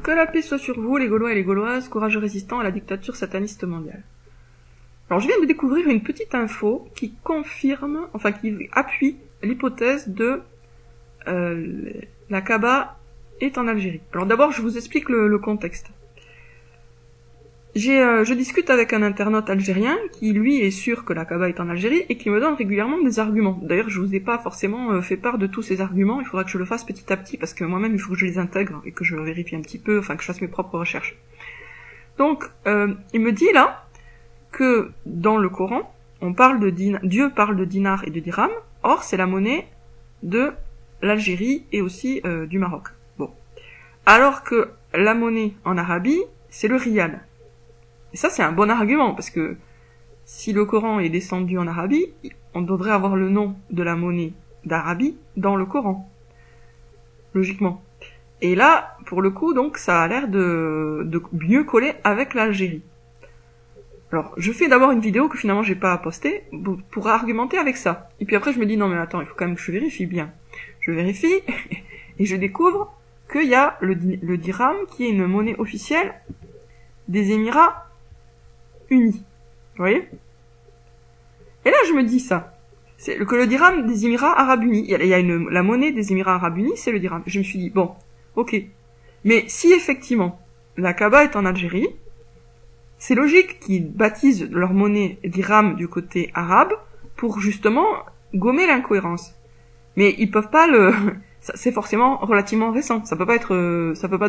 Que la paix soit sur vous, les Gaulois et les Gauloises, courageux résistants à la dictature sataniste mondiale. Alors je viens de découvrir une petite info qui confirme, enfin qui appuie l'hypothèse de la Kaaba est en Algérie. Alors d'abord je vous explique le contexte. Je discute avec un internaute algérien qui lui est sûr que la Kaaba est en Algérie et qui me donne régulièrement des arguments. D'ailleurs je vous ai pas forcément fait part de tous ces arguments, il faudra que je le fasse petit à petit parce que moi-même il faut que je les intègre et que je vérifie un petit peu, enfin que je fasse mes propres recherches. Donc il me dit là que dans le Coran, Dieu parle de dinar et de dirham, or c'est la monnaie de l'Algérie et aussi du Maroc. Bon. Alors que la monnaie en Arabie, c'est le rial. Et ça c'est un bon argument, parce que si le Coran est descendu en Arabie, on devrait avoir le nom de la monnaie d'Arabie dans le Coran. Logiquement. Et là, pour le coup, donc, ça a l'air de mieux coller avec l'Algérie. Alors, je fais d'abord une vidéo que finalement j'ai pas postée pour argumenter avec ça. Et puis après, je me dis, non mais attends, il faut quand même que je vérifie bien. Je vérifie, et je découvre qu'il y a le dirham, qui est une monnaie officielle des Émirats Unis. Vous voyez? Et là, je me dis ça. C'est que le dirham des Émirats Arabes Unis. La monnaie des Émirats Arabes Unis, c'est le dirham. Je me suis dit, bon, ok. Mais si effectivement, la Kaaba est en Algérie, c'est logique qu'ils baptisent leur monnaie dirham du côté arabe pour justement gommer l'incohérence. Mais ils peuvent pas c'est forcément relativement récent. Ça peut pas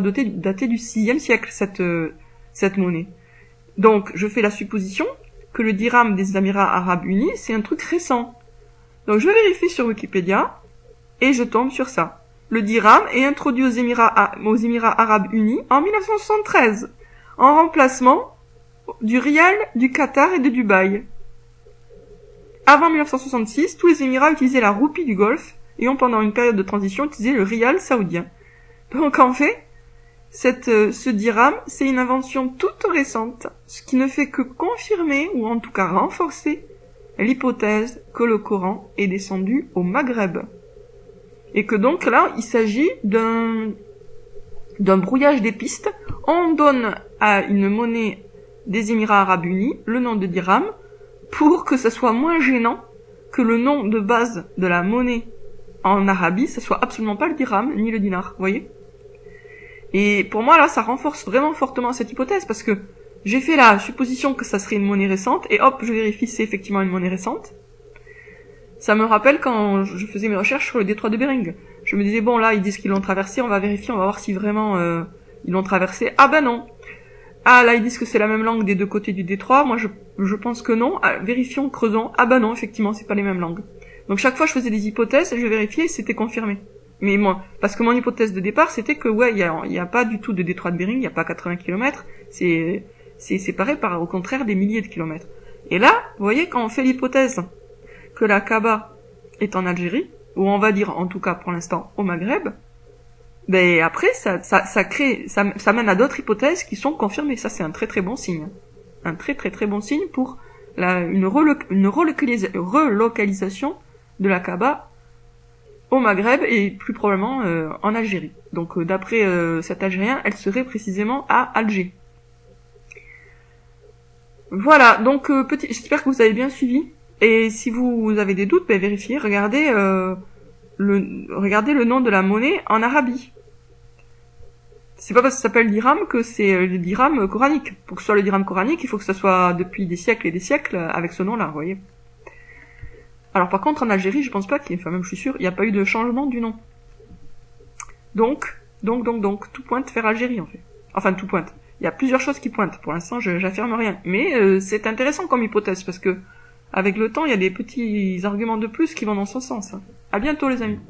dater du 6e siècle, cette monnaie. Donc, je fais la supposition que le dirham des Émirats Arabes Unis, c'est un truc récent. Donc, je vérifie sur Wikipédia, et je tombe sur ça. Le dirham est introduit aux Émirats Arabes Unis en 1973, en remplacement du rial du Qatar et de Dubaï. Avant 1966, tous les Émirats utilisaient la roupie du Golfe, et ont pendant une période de transition utilisé le rial saoudien. Donc, en fait, ce dirham, c'est une invention toute récente, ce qui ne fait que confirmer, ou en tout cas renforcer, l'hypothèse que le Coran est descendu au Maghreb. Et que donc là, il s'agit d'un brouillage des pistes. On donne à une monnaie des Émirats Arabes Unis le nom de dirham pour que ça soit moins gênant que le nom de base de la monnaie en Arabie, ça soit absolument pas le dirham ni le dinar, vous voyez? Et pour moi, là, ça renforce vraiment fortement cette hypothèse, parce que j'ai fait la supposition que ça serait une monnaie récente, et hop, je vérifie si c'est effectivement une monnaie récente. Ça me rappelle quand je faisais mes recherches sur le détroit de Bering. Je me disais, bon, là, ils disent qu'ils l'ont traversé, on va vérifier, on va voir si vraiment ils l'ont traversé. Ah ben non. Ah, là, ils disent que c'est la même langue des deux côtés du détroit. Moi, je pense que non. Ah, vérifions, creusons. Ah ben non, effectivement, c'est pas les mêmes langues. Donc chaque fois, je faisais des hypothèses, et je vérifiais, et c'était confirmé. Mais moi, parce que mon hypothèse de départ, c'était que ouais, il y a pas du tout de détroit de Bering, il y a pas 80 km, c'est séparé par au contraire des milliers de kilomètres. Et là, vous voyez, quand on fait l'hypothèse que la Kaaba est en Algérie, ou on va dire en tout cas pour l'instant au Maghreb, ben après ça mène à d'autres hypothèses qui sont confirmées. Ça c'est un très très bon signe. Un très très très bon signe pour une relocalisation de la Kaaba au Maghreb et plus probablement en Algérie. Donc d'après cet Algérien, elle serait précisément à Alger. Voilà, donc j'espère que vous avez bien suivi. Et si vous avez des doutes, ben vérifiez, regardez le nom de la monnaie en Arabie. C'est pas parce que ça s'appelle dirham que c'est le dirham coranique. Pour que ce soit le dirham coranique, il faut que ça soit depuis des siècles et des siècles avec ce nom-là, vous voyez. Alors par contre en Algérie, je pense pas même je suis sûr, il n'y a pas eu de changement du nom. Donc, tout pointe vers Algérie en fait. Enfin tout pointe. Il y a plusieurs choses qui pointent. Pour l'instant, j'affirme rien. Mais c'est intéressant comme hypothèse parce que avec le temps, il y a des petits arguments de plus qui vont dans ce sens. À bientôt les amis.